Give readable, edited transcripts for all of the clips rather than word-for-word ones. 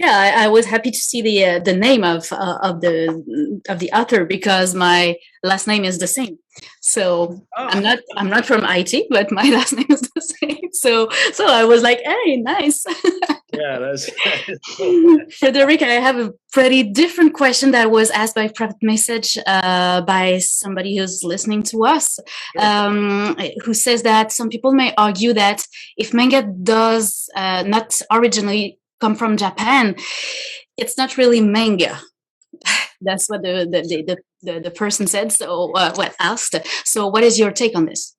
Yeah, I was happy to see the name of the author because my last name is the same. So Oh, I'm not from IT, but my last name is the same. So I was like, hey, nice. yeah, that's cool. Frederic, I have a pretty different question that was asked by private message by somebody who's listening to us, Sure. who says that some people may argue that if manga does not originally come from Japan, it's not really manga. That's what the person said. So what asked. So what is your take on this?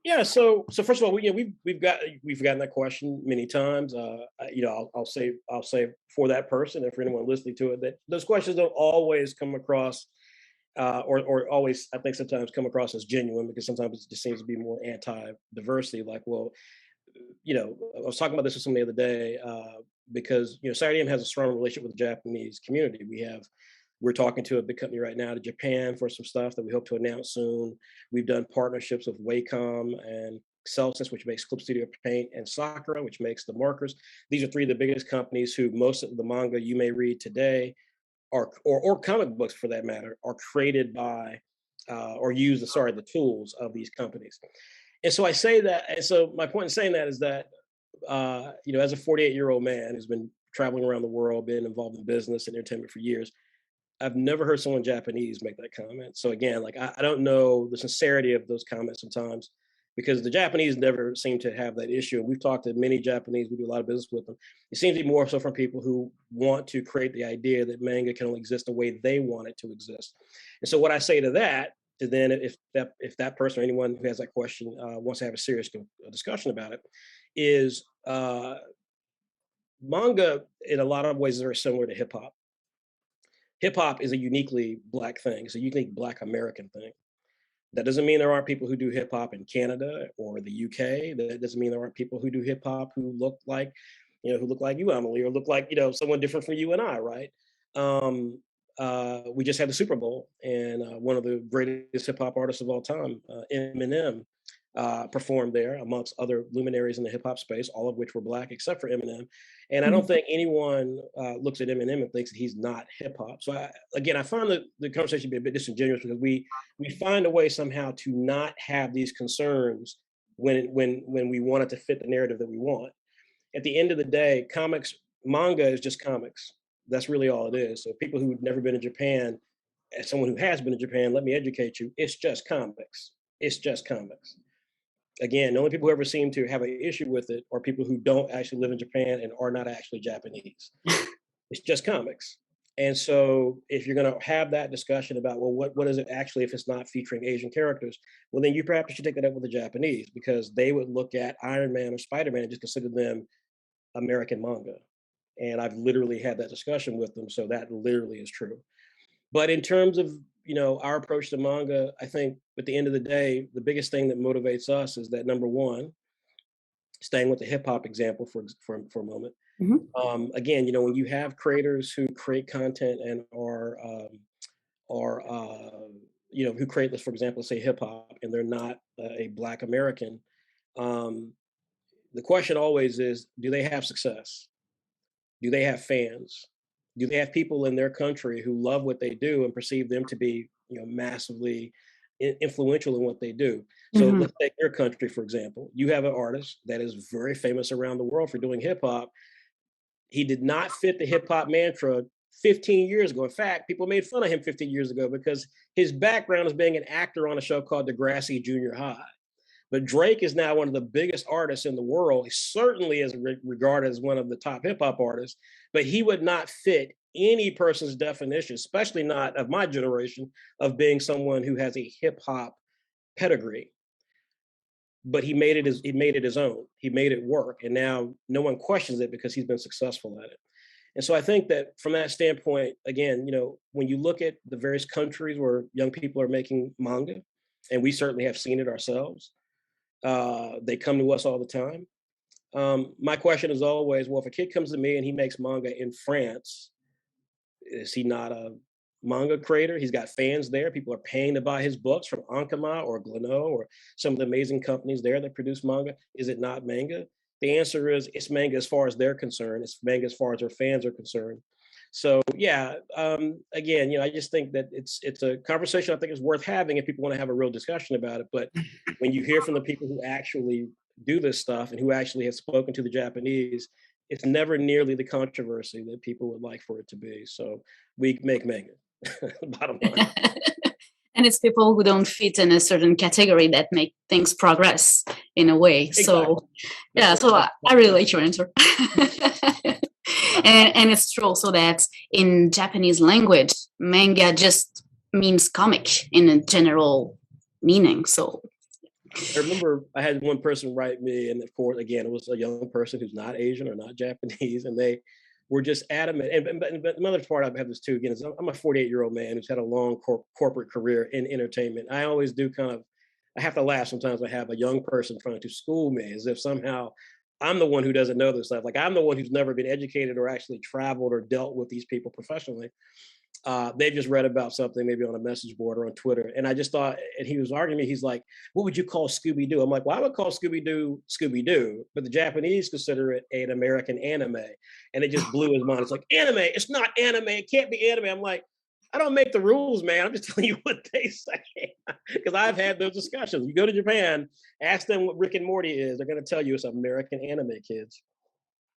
Yeah, so first of all, we've gotten that question many times. I'll say for that person and for anyone listening to it that those questions don't always come across, or always I think sometimes come across as genuine because sometimes it just seems to be more anti-diversity. Like, well, I was talking about this with someone the other day because Saturday has a strong relationship with the Japanese community. We're talking to a big company right now to Japan for some stuff that we hope to announce soon. We've done partnerships with Wacom and Celsius, which makes Clip Studio Paint, and Sakura, which makes the markers. These are three of the biggest companies who most of the manga you may read today are, or comic books for that matter, are created by or use the tools of these companies. And so I say that, and so my point in saying that is that as a 48-year-old man who's been traveling around the world, been involved in business and entertainment for years, I've never heard someone Japanese make that comment. So again, like I don't know the sincerity of those comments sometimes because the Japanese never seem to have that issue. And we've talked to many Japanese, we do a lot of business with them. It seems to be more so from people who want to create the idea that manga can only exist the way they want it to exist. And so what I say to that, to then if that person or anyone who has that question wants to have a serious discussion about it, is manga in a lot of ways is very similar to hip hop. Hip hop is a uniquely black thing. It's a unique black American thing. That doesn't mean there aren't people who do hip hop in Canada or the UK. That doesn't mean there aren't people who do hip hop who look like you, Emily, or look like someone different from you and I, right? We just had the Super Bowl, and one of the greatest hip hop artists of all time, Eminem, performed there amongst other luminaries in the hip hop space, all of which were black except for Eminem. And I don't think anyone looks at Eminem and thinks that he's not hip hop. So again, I find the conversation to be a bit disingenuous because we find a way somehow to not have these concerns when we want it to fit the narrative that we want. At the end of the day, manga is just comics. That's really all it is. So people who've never been to Japan, as someone who has been to Japan, let me educate you. It's just comics. It's just comics. Again, the only people who ever seem to have an issue with it are people who don't actually live in Japan and are not actually Japanese. It's just comics. And so if you're going to have that discussion about, well, what is it actually if it's not featuring Asian characters? Well, then you perhaps should take that up with the Japanese because they would look at Iron Man or Spider-Man and just consider them American manga. And I've literally had that discussion with them. So that literally is true. But in terms of our approach to manga, I think at the end of the day, the biggest thing that motivates us is that number one, staying with the hip hop example for a moment. Mhm. Again, when you have creators who create content and are who create this, for example, say hip hop, and they're not a Black American. Um, the question always is, do they have success? Do they have fans? Do they have people in their country who love what they do and perceive them to be, massively influential in what they do? So Mhm. let's take your country, for example. You have an artist that is very famous around the world for doing hip hop. He did not fit the hip hop mantra 15 years ago. In fact, people made fun of him 15 years ago because his background is being an actor on a show called Degrassi Junior High. But Drake is now one of the biggest artists in the world. He certainly is regarded as one of the top hip hop artists, but he would not fit any person's definition, especially not of my generation, of being someone who has a hip hop pedigree. But he made it his own. He made it work, and now no one questions it because he's been successful at it. And so I think that from that standpoint, again, when you look at the various countries where young people are making manga, and we certainly have seen it ourselves, they come to us all the time. My question is always, well, if a kid comes to me and he makes manga in France, is he not a manga creator? He's got fans there. People are paying to buy his books from Ankama or Gleno or some of the amazing companies there that produce manga. Is it not manga? The answer is it's manga as far as they're concerned. It's manga as far as their fans are concerned. So yeah, again, I just think that it's a conversation I think is worth having if people want to have a real discussion about it. But when you hear from the people who actually do this stuff and who actually have spoken to the Japanese, it's never nearly the controversy that people would like for it to be. So we make manga. Bottom line. And it's people who don't fit in a certain category that make things progress in a way. Exactly. So yeah, so I really like your answer. And it's true also that in Japanese language, manga just means comic in a general meaning. So I remember I had one person write me, and of course, again, it was a young person who's not Asian or not Japanese, and they were just adamant. But another part I have this too, again, is I'm a 48-year-old man who's had a long corporate career in entertainment. I always do I have to laugh sometimes. I have a young person trying to school me as if somehow I'm the one who doesn't know this stuff. Like I'm the one who's never been educated or actually traveled or dealt with these people professionally. They've just read about something maybe on a message board or on Twitter. And I just thought, and he was arguing me, he's like, what would you call Scooby-Doo? I'm like, well, I would call Scooby-Doo, Scooby-Doo, but the Japanese consider it an American anime. And it just blew his mind. It's like, anime, it's not anime, it can't be anime. I'm like, I don't make the rules, man. I'm just telling you what they say. Because I've had those discussions. You go to Japan, ask them what Rick and Morty is. They're going to tell you it's American anime, kids.